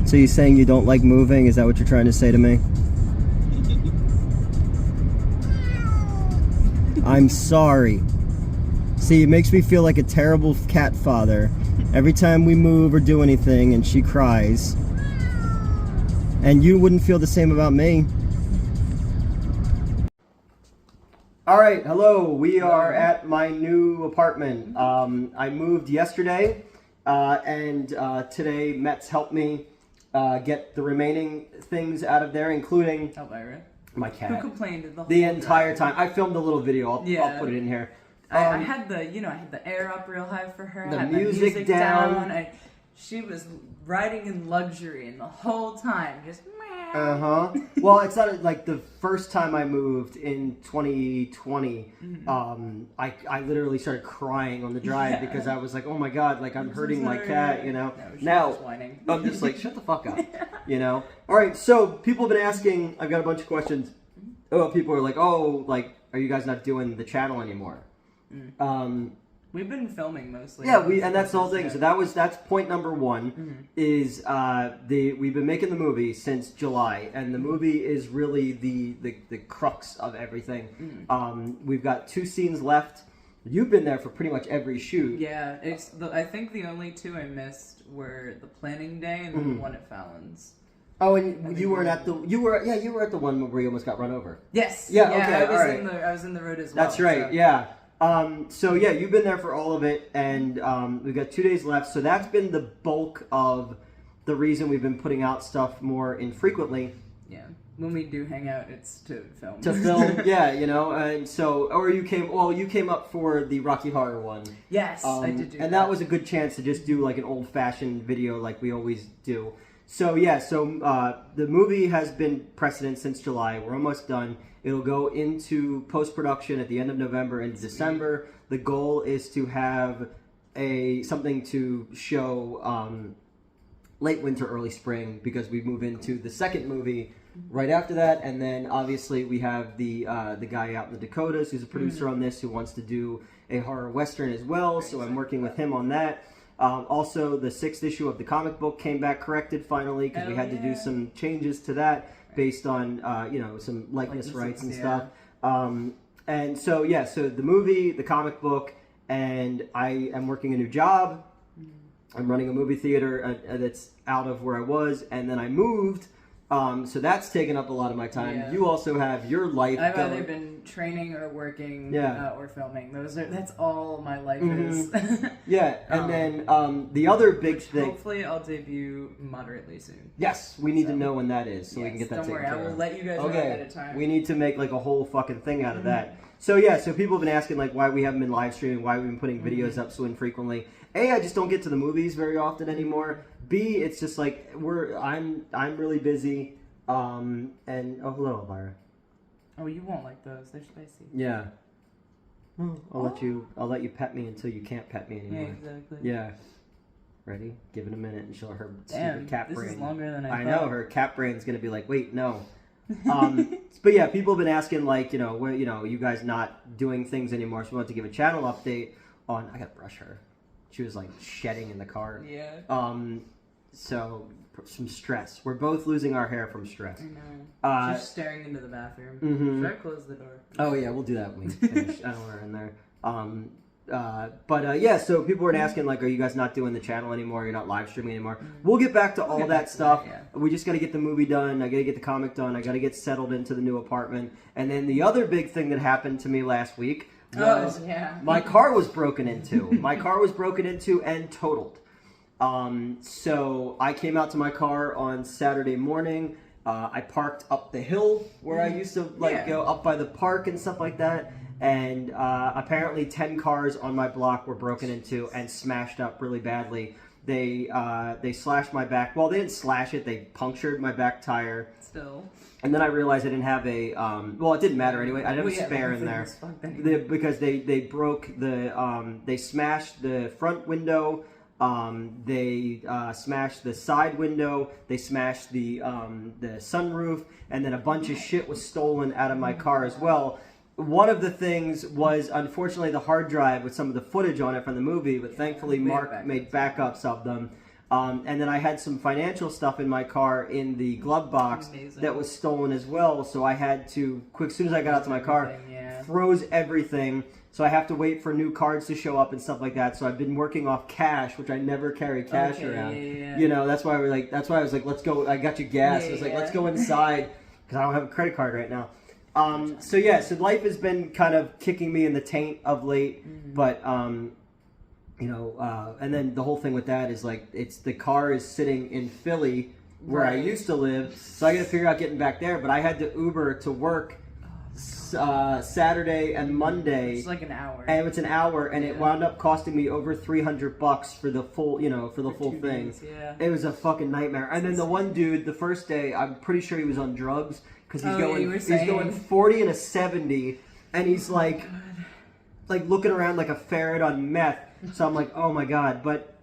So you're saying you don't like moving? Is that what you're trying to say to me? I'm sorry. See, it makes me feel like a terrible cat father. Every time we move or do anything and she cries. And you wouldn't feel the same about me. Alright, hello. We are at my new apartment. I moved yesterday, and today Met's helped me get the remaining things out of there, including my cat. Who complained the entire time. I filmed a little video. I'll put it in here. I had the, I had the air up real high for her. The I had music down. She was riding in luxury and the whole time just Well, it's not like the first time I moved in 2020. I literally started crying on the drive because I was like, oh my god, like I'm hurting my cat, No, now I'm just like, shut the fuck up, All right, so people have been asking. I've got a bunch of questions. Oh, people are like, oh, like, are you guys not doing the channel anymore? We've been filming mostly. Yeah, and that's the whole thing. So that's point number one. Is we've been making the movie since July, and the movie is really the crux of everything. We've got 2 scenes left. You've been there for pretty much every shoot. Yeah, I think the only 2 I missed were the planning day and the one at Fallon's. Oh, and you were at the one where you almost got run over. Yes. Yeah. Okay. I was in the road as well. That's right. So. Yeah. So yeah, you've been there for all of it, and we've got 2 days left. So that's been the bulk of the reason we've been putting out stuff more infrequently. Yeah, when we do hang out, it's to film. Yeah, and so, or you came up for the Rocky Horror one. Yes, I did do that. And that was a good chance to just do like an old-fashioned video like we always do. So yeah, the movie has been precedent since July. We're almost done. It'll go into post-production at the end of November into December. The goal is to have something to show late winter, early spring, because we move into the second movie right after that. And then obviously we have the guy out in the Dakotas who's a producer on this who wants to do a horror western as well. So I'm working with him on that. Also, the 6th issue of the comic book came back corrected finally because we had to do some changes to that based on some likeness rights and stuff. And so so the movie, the comic book, and I am working a new job. I'm running a movie theater that's out of where I was, and then I moved. So that's taken up a lot of my time. Yeah. You also have your life. I've either been training or working or filming. That's all my life is. Yeah, and then the other big thing. Hopefully, I'll debut moderately soon. Yes, we need to know when that is so we can get that taken care of. Don't worry, I will let you guys know ahead of time. We need to make like a whole fucking thing out of that. So so people have been asking like why we haven't been live streaming, why we've been putting videos up so infrequently. A, I just don't get to the movies very often anymore. B, it's just like I'm really busy. And oh, hello, Elvira. Oh, you won't like those. They're spicy. Yeah. Well, I'll let you pet me until you can't pet me anymore. Yeah, exactly. Yeah. Ready? Give it a minute and show her stupid cat brain. This is longer than I thought. know her cat brain's gonna be like, wait, no. But yeah, people have been asking like, you guys not doing things anymore. So we want to give a channel update on. I gotta brush her. She was like shedding in the car. Yeah. So some stress. We're both losing our hair from stress. I know. She's staring into the bathroom. Should I close the door? Oh yeah, we'll do that when we finish. I don't want her in there. So people were asking like, are you guys not doing the channel anymore? You're not live streaming anymore? We'll get back to all that stuff. We just got to get the movie done. I got to get the comic done. I got to get settled into the new apartment. And then the other big thing that happened to me last week was my car was broken into. My car was broken into and totaled. So I came out to my car on Saturday morning. I parked up the hill where I used to go up by the park and stuff like that. And apparently 10 cars on my block were broken into and smashed up really badly. They slashed my back. Well, they didn't slash it. They punctured my back tire. Still. And then I realized I didn't have a, well, it didn't matter anyway. I didn't have a spare in there. Because they broke they smashed the front window. They smashed the side window. They smashed the sunroof. And then a bunch of shit was stolen out of my car as well. One of the things was, unfortunately, the hard drive with some of the footage on it from the movie, but thankfully Mark made backups of them. And then I had some financial stuff in my car in the glove box that was stolen as well. So I had to, as soon as I got out to my car, froze everything. So I have to wait for new cards to show up and stuff like that. So I've been working off cash, which I never carry cash around. You know, that's why that's why I was like, let's go. I got you gas. I was like, let's go inside because I don't have a credit card right now. So life has been kind of kicking me in the taint of late, but you know, and then the whole thing with that is like, the car is sitting in Philly where I used to live, so I got to figure out getting back there. But I had to Uber to work Saturday and Monday. It's like an hour, and it's an hour, and it wound up costing me over $300 for the full, you know, for the full thing. Days, It was a fucking nightmare. And then the one dude, the first day, I'm pretty sure he was on drugs because he's going 40 and a 70, and he's like looking around like a ferret on meth. So I'm like, oh my god. But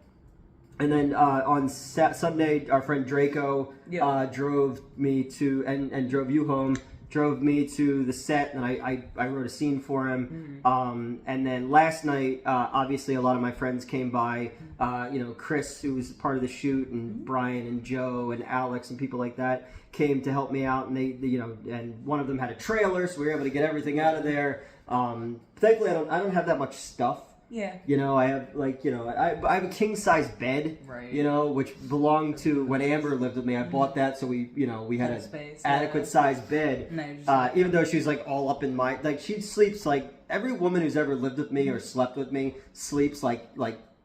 and then on Sunday, our friend Draco drove me to and drove you home. Drove me to the set, and I wrote a scene for him. And then last night, obviously, a lot of my friends came by. You know, Chris, who was part of the shoot, and Brian and Joe and Alex and people like that came to help me out. And they you know, and one of them had a trailer, so we were able to get everything out of there. Thankfully, I don't have that much stuff. Yeah. You know, I have I have a king size bed. Right. You know, which belonged to when Amber lived with me. I bought that, so we had an adequate size bed. Even though she was like all up in my she sleeps like every woman who's ever lived with me or slept with me sleeps like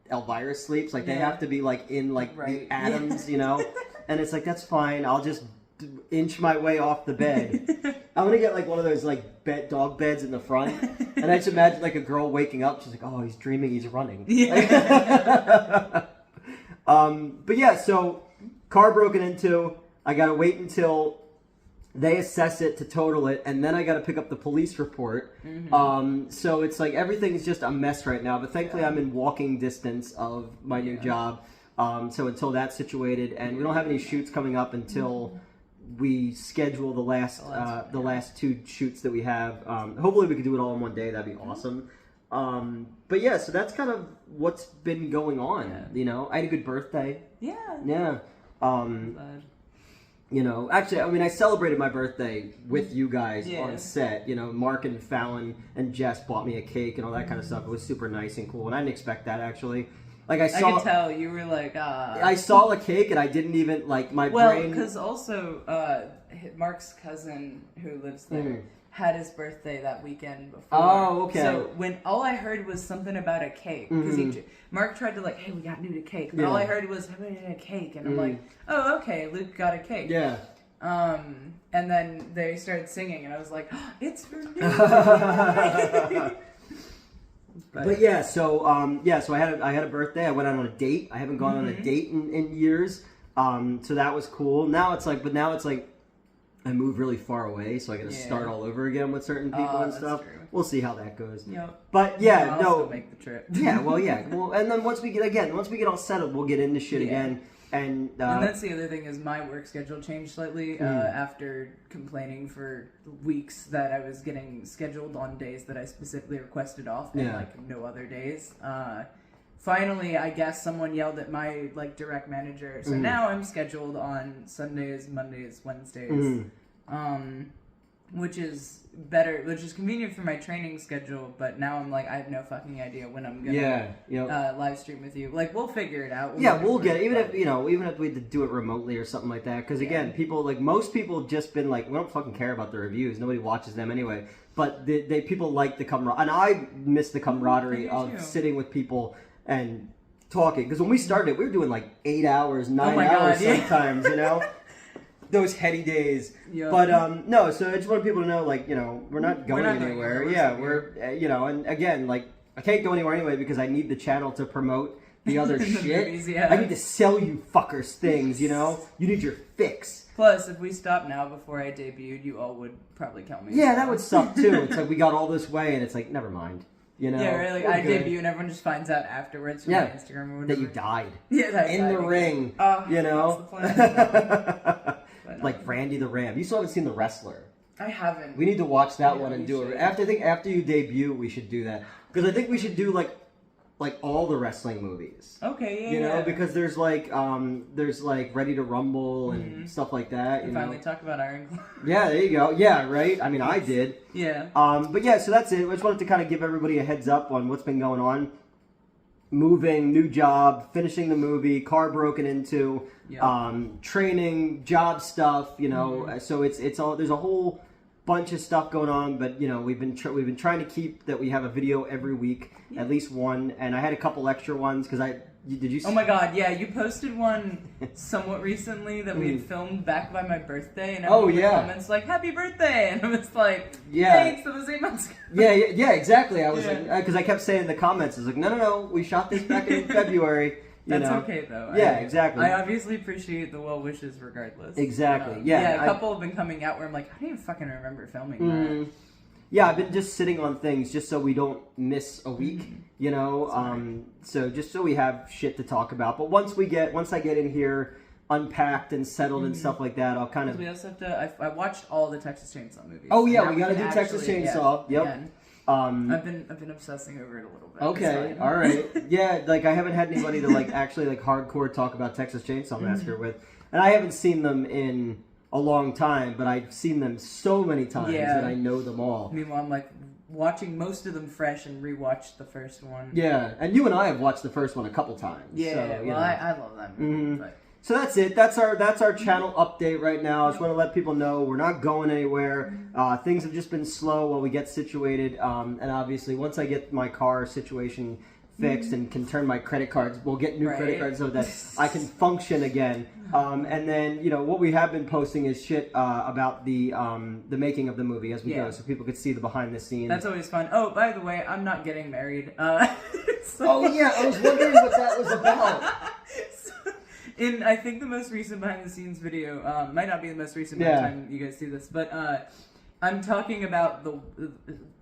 Elvira sleeps. Like they have to be like in the atoms, you know. And it's like, that's fine. I'll just inch my way off the bed. I'm gonna get like one of those dog beds in the front, and I just imagine like a girl waking up. She's like, "Oh, he's dreaming. He's running." Yeah. But yeah, so car broken into. I gotta wait until they assess it to total it, and then I gotta pick up the police report. So it's like everything's just a mess right now. But thankfully, I'm in walking distance of my new job. So until that's situated, and we don't have any shoots coming up until we schedule the last two shoots that we have. Hopefully we can do it all in one day. That'd be awesome. But yeah, so that's kind of what's been going on. You know, I had a good birthday. Yeah. You know, actually, I mean, I celebrated my birthday with you guys on set. You know, Mark and Fallon and Jess bought me a cake and all that kind of stuff. It was super nice and cool, and I didn't expect that actually. Like I could tell you were like, I saw a cake and I didn't even my brain. Well, because also Mark's cousin who lives there had his birthday that weekend before. Oh, okay. So when all I heard was something about a cake, because Mark tried to hey, we got Luke a cake, but all I heard was a cake, and I'm like, oh, okay, Luke got a cake. Yeah. And then they started singing, and I was like, oh, it's for me. But yeah, so I had a birthday. I went out on a date. I haven't gone on a date in years. So that was cool. Now it's like I moved really far away, so I got to start all over again with certain people and stuff. True. We'll see how that goes. Yep. But yeah, I'll still make the trip. Well, and then once we get all settled, we'll get into shit again. And that's the other thing is my work schedule changed slightly after complaining for weeks that I was getting scheduled on days that I specifically requested off and no other days. Finally, I guess someone yelled at my direct manager, so now I'm scheduled on Sundays, Mondays, Wednesdays, which is better, which is convenient for my training schedule. But now I'm I have no fucking idea when I'm gonna live stream with you. We'll figure it out. We'll get it. Even if we had to do it remotely or something like that. Because again, people most people just been we don't fucking care about the reviews. Nobody watches them anyway. But people like the camaraderie, and I miss the camaraderie of sitting with people and talking. Because when we started, we were doing 8 hours, 9 hours sometimes. You know. Those heady days. But no, so I just want people to know, we're not going anywhere. We're and again, I can't go anywhere anyway because I need the channel to promote the other shit. Movies, I need to sell you fuckers things, you know? You need your fix. Plus, if we stopped now before I debuted, you all would probably kill me. Yeah, that would suck too. It's we got all this way and it's never mind. You know? Yeah, really. I debut and everyone just finds out afterwards from my Instagram or whatever. That you died. Yeah, that in the ring. You know? That's the plan. Like Randy the Ram. You still haven't seen The Wrestler. I haven't. We need to watch that one and do it. I think after you debut, we should do that. Because I think we should do like all the wrestling movies. Okay, yeah, you know, yeah. because there's like Ready to Rumble and stuff like that. We finally talk about Iron Claw. Yeah, there you go. Yeah, right. I mean, I did. Yeah. But yeah, so that's it. I just wanted to kind of give everybody a heads up on what's been going on. Moving, new job, finishing the movie, car broken into, training, job stuff. You know, so it's all, there's a whole bunch of stuff going on, but you know, we've been trying to keep that we have a video every week, at least one, and I had a couple extra ones because did you see? Oh my god, yeah, you posted one somewhat recently that we had filmed back by my birthday, and everyone in the comments like, happy birthday, and I was like, thanks, that was 8 months ago. Yeah, exactly. I was like, because I kept saying in the comments, I was like, no, we shot this back in February. That's okay though. Yeah, exactly. I obviously appreciate the well wishes regardless. Exactly. Yeah, a couple have been coming out where I'm like, I don't even fucking remember filming that. Yeah, I've been just sitting on things just so we don't miss a week, you know. So just so we have shit to talk about. But once I get in here, unpacked and settled and stuff like that, I'll kind of. We also have to. I watched all the Texas Chainsaw movies. Oh yeah, we gotta do Texas Chainsaw. Yep. Again. I've been obsessing over it a little bit. Okay, all right. Yeah, like I haven't had anybody to like actually like hardcore talk about Texas Chainsaw Massacre with, and I haven't seen them in a long time, but I've seen them so many times that I know them all. Meanwhile, I'm like watching most of them fresh and rewatched the first one. Yeah, and you and I have watched the first one a couple times. Yeah, so, well, I love that movie. But. So that's it. That's our channel update right now. I just want to let people know we're not going anywhere. Things have just been slow while we get situated, and obviously once I get my car situation fixed and can turn my credit cards, we'll get new credit cards so that I can function again. And then, you know, what we have been posting is shit about the making of the movie as we go, so people could see the behind the scenes. That's always fun. Oh, by the way, I'm not getting married. Oh yeah, I was wondering what that was about. In, I think, the most recent behind the scenes video, might not be the most recent by the time you guys see this, but I'm talking about the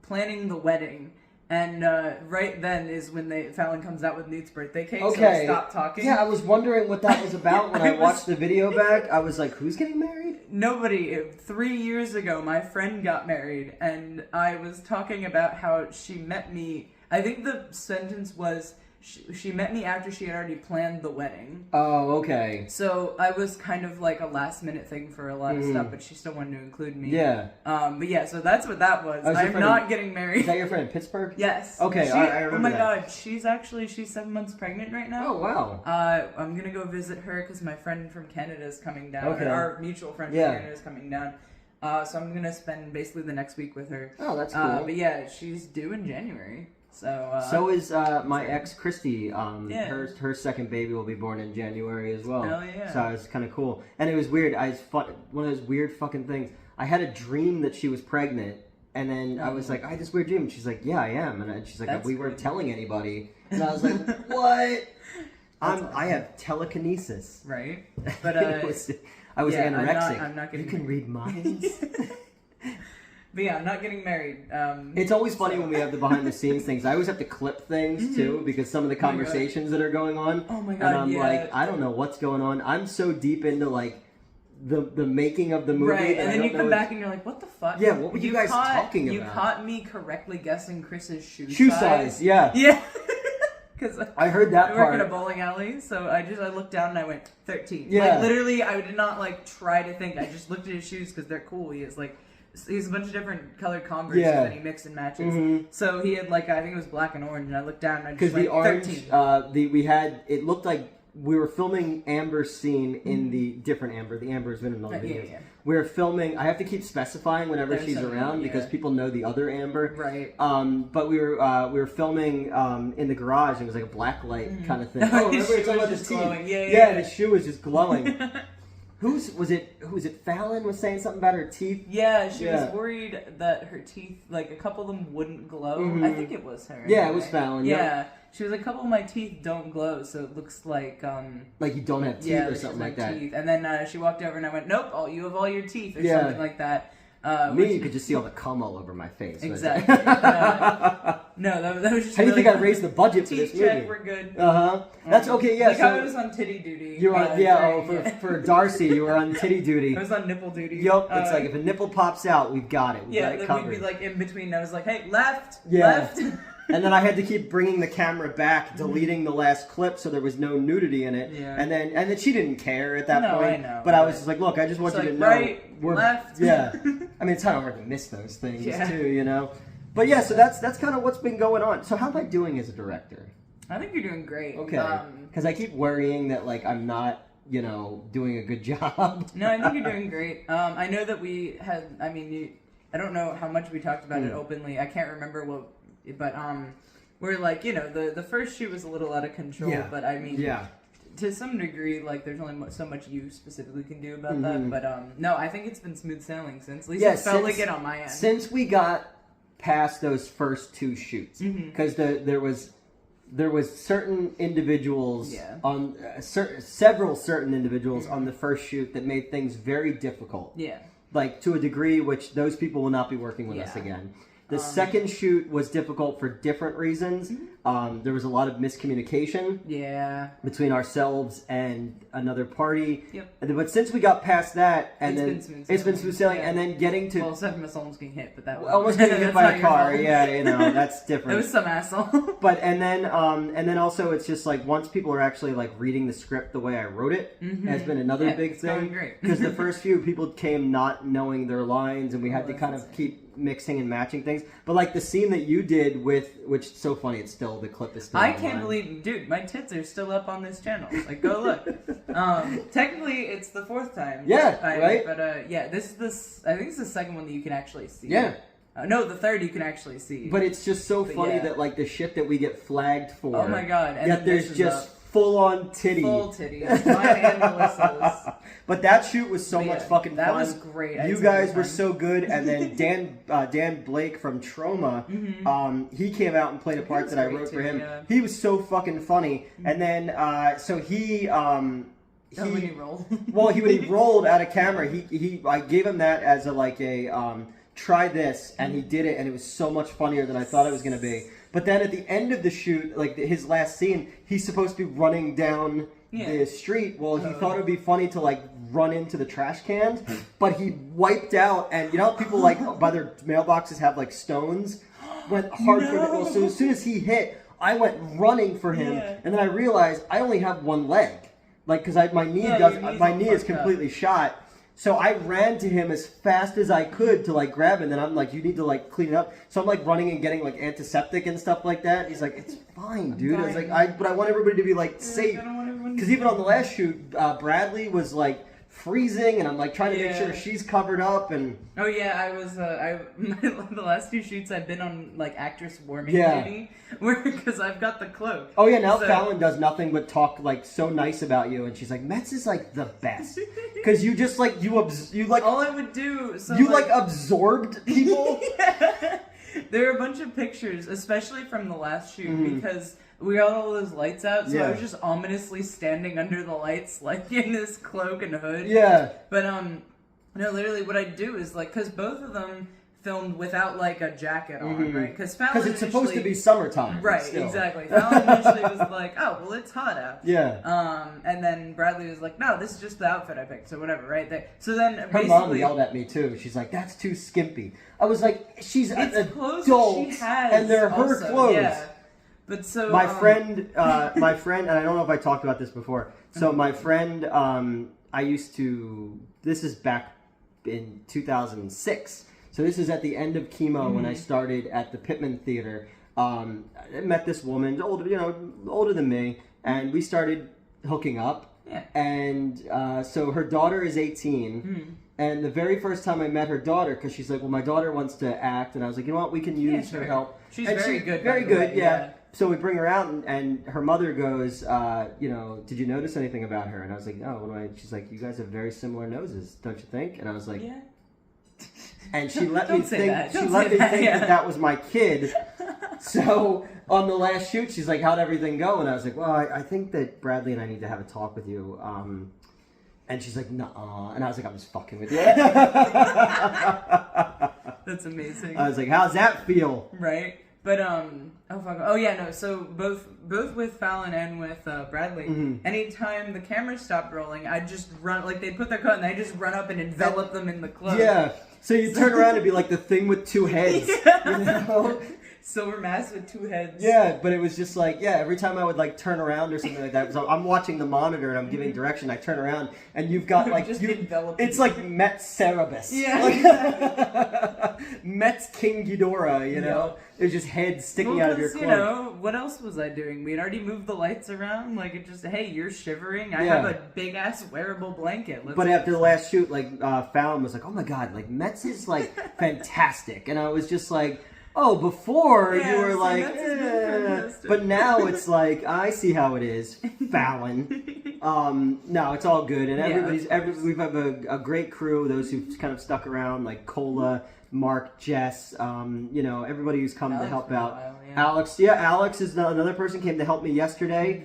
planning the wedding. And right then is when Fallon comes out with Newt's birthday cake, so I stopped talking. Yeah, I was wondering what that was about when I watched the video back. I was like, who's getting married? Nobody. 3 years ago, my friend got married, and I was talking about how she met me. I think the sentence was, she met me after she had already planned the wedding. Oh, okay. So I was kind of like a last minute thing for a lot of stuff, but she still wanted to include me. Yeah. But yeah, so that's what that was. I'm not getting married. Is that your friend in Pittsburgh? Yes. Okay, I remember Oh my that. god, she's 7 months pregnant right now. Oh, wow. I'm gonna go visit her because my friend from Canada is coming down. Okay. Our mutual friend from Canada is coming down. So I'm gonna spend basically the next week with her. Oh, that's cool. But yeah, she's due in January. So is my ex Christy. Her second baby will be born in January as well. Hell yeah. So it was kind of cool. And it was weird. One of those weird fucking things. I had a dream that she was pregnant, and then I was like, I had this weird dream. And she's like, yeah, I am. And she's like, we weren't telling anybody. And I was like, what? I have telekinesis. Right. But I was anorexic. I'm not getting. You can read minds. But yeah, I'm not getting married. It's always funny when we have the behind the scenes things. I always have to clip things too because some of the conversations that are going on. Oh my god! And I'm like, I don't know what's going on. I'm so deep into like the making of the movie. Right, and then you come back and you're like, what the fuck? Yeah, what were you guys talking about? You caught me correctly guessing Chris's shoe size. Yeah. Yeah. Because I heard that I part. work at a bowling alley, so I looked down and I went 13. Yeah. Like literally, I did not like try to think. I just looked at his shoes because they're cool. He has a bunch of different colored Converse that he mixed and matches. So he had I think it was black and orange, and I looked down and I just went 13. It looked like we were filming Amber's scene in the different Amber. The Amber's been in all the videos. Yeah. We were filming. I have to keep specifying whenever she's around because people know the other Amber. Right. But we were filming in the garage. And it was like a black light kind of thing. Oh, remember you talking about the glowing? Yeah, and his shoe was just glowing. Who was it? Fallon was saying something about her teeth. Yeah, she was worried that her teeth, a couple of them wouldn't glow. I think it was her. Yeah, it was Fallon. Yeah. She was like, a couple of my teeth don't glow, so it looks like you don't have teeth or something like that. Teeth. And then she walked over and I went, nope, you have all your teeth or something like that. You could just see all the cum all over my face. Exactly. No, that was just. How do you think I raised the budget for this movie? Check, we're good. That's okay. Yeah. So I was on titty duty. You were on, for Darcy, you were on titty duty. I was on nipple duty. Yep. It's like if a nipple pops out, we'd got it. We'd be in between. I was like, hey, left. And then I had to keep bringing the camera back, deleting the last clip so there was no nudity in it. Yeah. And then she didn't care at that point. I know. But I was just like, look, I just want you to know. Right, left. Yeah. I mean, it's kind of hard to miss those things too, you know? But yeah, so that's kind of what's been going on. So how am I doing as a director? I think you're doing great. Okay. Because I keep worrying that, like, I'm not, you know, doing a good job. No, I think you're doing great. I know that we had, I mean, I don't know how much we talked about it openly. I can't remember what, but we're like, you know, the first shoot was a little out of control, but I mean, to some degree, like, there's only so much you specifically can do about that. But no, I think it's been smooth sailing since. At least it felt like it on my end. Since we got past those first 2 shoots, because there was certain individuals on several certain individuals on the first shoot that made things very difficult. Yeah. Like, to a degree which those people will not be working with us again. The second shoot was difficult for different reasons. There was a lot of miscommunication between ourselves and another party. But since we got past that, and it's been smooth sailing, and then getting to... Well, except for us almost getting hit, but that was... Almost getting hit by a car, you know, that's different. It was some asshole. But, and then also it's just like, once people are actually like reading the script the way I wrote it, has been another big thing. Because the first few people came not knowing their lines, and we had to kind of keep mixing and matching things. But like the scene that you did with, which is so funny, it's still, the clip is still I can't believe, dude, my tits are still up on this channel. Like, go look. Technically, it's the 4th time. Yeah, right? But yeah, this is I think it's the second one that you can actually see. Yeah. No, the 3rd you can actually see. But it's just so funny that, like, the shit that we get flagged for. Oh my god. And yet there's just full-on titty. Full titty. Mine and Melissa's. But that shoot was so much fucking fun. That was great. You guys were so good. And then Dan Blake from Trauma, he came out and played a part that I wrote for him. Yeah. He was so fucking funny. And then, so he... when he rolled. Well, when he rolled out of camera, I gave him that as try this, and he did it, and it was so much funnier than I thought it was going to be. But then at the end of the shoot, like his last scene, he's supposed to be running down the street. Well, he thought it would be funny to like run into the trash can, but he wiped out, and you know how people like by their mailboxes have like stones? Went hard for it. Well, so as soon as he hit, I went running for him, and then I realized I only have one leg. Like, because my knee is completely shot. So I ran to him as fast as I could to like grab him, and then I'm like, you need to like clean it up. So I'm like running and getting like antiseptic and stuff like that. He's like, it's fine, dude. I was like, but I want everybody to be like safe. Because even on the last shoot, Bradley was like freezing, and I'm like trying to make sure she's covered up. And oh yeah, I was the last 2 shoots I've been on like actress warming duty, because I've got the cloak. Oh yeah, now Fallon does nothing but talk like so nice about you, and she's like, Metz is like the best because you just like you like all I would do. So you like absorbed people. There are a bunch of pictures, especially from the last shoot, because we got all those lights out, so I was just ominously standing under the lights, like in this cloak and hood. Yeah. But no, literally, what I do is like, because both of them filmed without like a jacket on, right? Because it's supposed to be summertime, right? Still. Exactly. Fallon initially was like, "Oh, well, it's hot out." Yeah. And then Bradley was like, "No, this is just the outfit I picked, so whatever." Right? So then her mom yelled at me too. She's like, "That's too skimpy." I was like, "She's an adult, and they're her clothes." Yeah. But so my friend, and I don't know if I talked about this before. So my friend, I used to. This is back in 2006. So this is at the end of chemo when I started at the Pittman Theater. I met this woman, older than me, and we started hooking up. Yeah. And so her daughter is 18. And the very first time I met her daughter, because she's like, well, my daughter wants to act, and I was like, you know what, we can use her help. She's very good. Very good, yeah. So we bring her out, and her mother goes, did you notice anything about her? And I was like, no. She's like, you guys have very similar noses, don't you think? And I was like, yeah. And she let me think that was my kid. So on the last shoot, she's like, how'd everything go? And I was like, well, I think that Bradley and I need to have a talk with you. And she's like, nuh-uh. And I was like, I'm just fucking with you. That's amazing. I was like, how's that feel? Right. But oh yeah, no. So both with Fallon and with Bradley, anytime the camera stopped rolling, I'd just run, like they'd put their coat and I'd just run up and envelop them in the cloak. Yeah. So you turn around and be like the thing with two heads. You know? silver mask with 2 heads. Yeah, but it was just like, yeah, every time I would like turn around or something like that, so I'm watching the monitor and I'm giving direction, I turn around and you've got like, Just enveloped. it's like Met Cerebus. Yeah. Like, Met's King Ghidorah, you know? There's just heads sticking out of your cloak. You know, what else was I doing? We'd already moved the lights around. Like, it just, hey, you're shivering. I have a big-ass wearable blanket. But after the last shoot, like, Fallon was like, oh my god, like, Metz is, like, fantastic. And I was just like, oh, before you were like, but now it's like, I see how it is, Fallon. No, it's all good. And we have a great crew, those who've kind of stuck around, like Cola, Mark, Jess, you know, everybody who's come to help out. Alex is another person came to help me yesterday.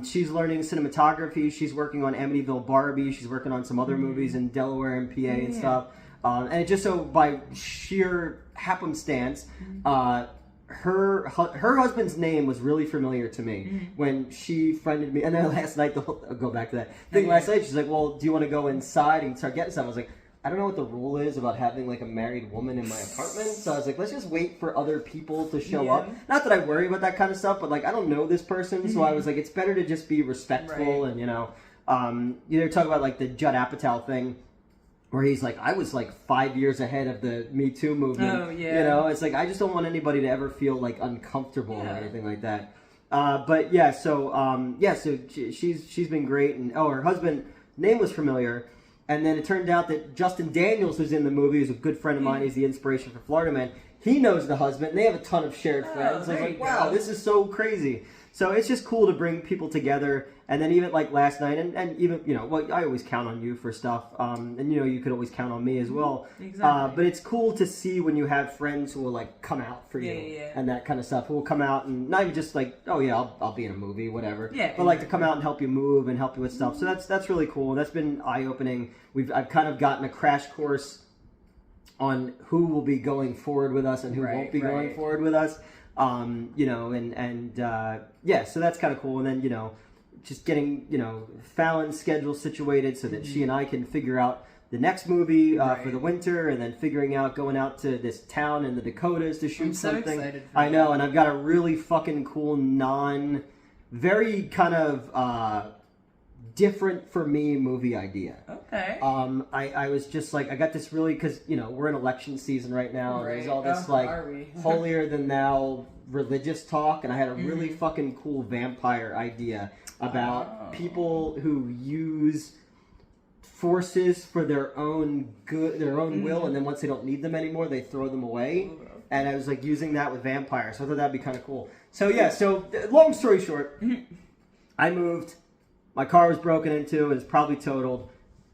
She's learning cinematography. She's working on Amityville Barbie. She's working on some other movies in Delaware and PA and stuff. And it just so by sheer happenstance, her husband's name was really familiar to me when she friended me. And then last night, I'll go back to that thing last night. She's like, well, do you want to go inside and start getting stuff? I was like, I don't know what the rule is about having like a married woman in my apartment. So I was like, let's just wait for other people to show up. Not that I worry about that kind of stuff, but like I don't know this person. So I was like, it's better to just be respectful and, you know, talk about like the Judd Apatow thing where he's like, I was like 5 years ahead of the Me Too movement. Oh, yeah. You know, it's like, I just don't want anybody to ever feel like uncomfortable or anything like that. But yeah, so she's been great. And her husband name was familiar. And then it turned out that Justin Daniels, who's in the movie, who's a good friend of mine. He's the inspiration for Florida Man. He knows the husband, and they have a ton of shared friends. I was like, wow, this is so crazy. So it's just cool to bring people together. And then even like last night, and even, you know, well, I always count on you for stuff. And, you know, you could always count on me as well. Exactly. But it's cool to see when you have friends who will, like, come out for you and that kind of stuff. Who will come out and not even just like, oh, yeah, I'll be in a movie, whatever. Yeah, but, like, to come out and help you move and help you with stuff. So that's really cool. That's been eye-opening. I've kind of gotten a crash course on who will be going forward with us and who won't be going forward with us. You know, so that's kind of cool. And then, you know, just getting, you know, Fallon's schedule situated so that she and I can figure out the next movie for the winter, and then figuring out going out to this town in the Dakotas to shoot something. Excited for I know, and I've got a really fucking cool very kind of different for me movie idea. Okay. I was just like, I got this really, because, you know, we're in election season right now, and there's all this like holier than thou religious talk, and I had a really fucking cool vampire idea about people who use forces for their own good, their own will, and then once they don't need them anymore, they throw them away. And I was like using that with vampires, so I thought that'd be kind of cool. So yeah, so long story short, I moved. My car was broken into and it's probably totaled.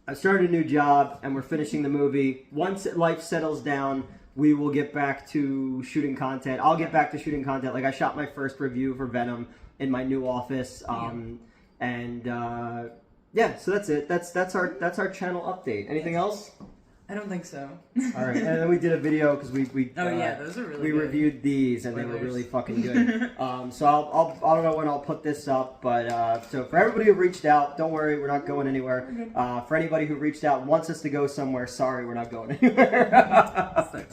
I started a new job and we're finishing the movie. Once life settles down, we will get back to shooting content. I'll get back to shooting content. Like I shot my first review for Venom in my new office. Yeah, so that's it. That's our channel update. Anything else? I don't think so. All right, and then we did a video because we those are really good. Reviewed these and they were really fucking good. So I don't know when I'll put this up, but so for everybody who reached out, don't worry, we're not going anywhere. For anybody who reached out and wants us to go somewhere, sorry, we're not going anywhere.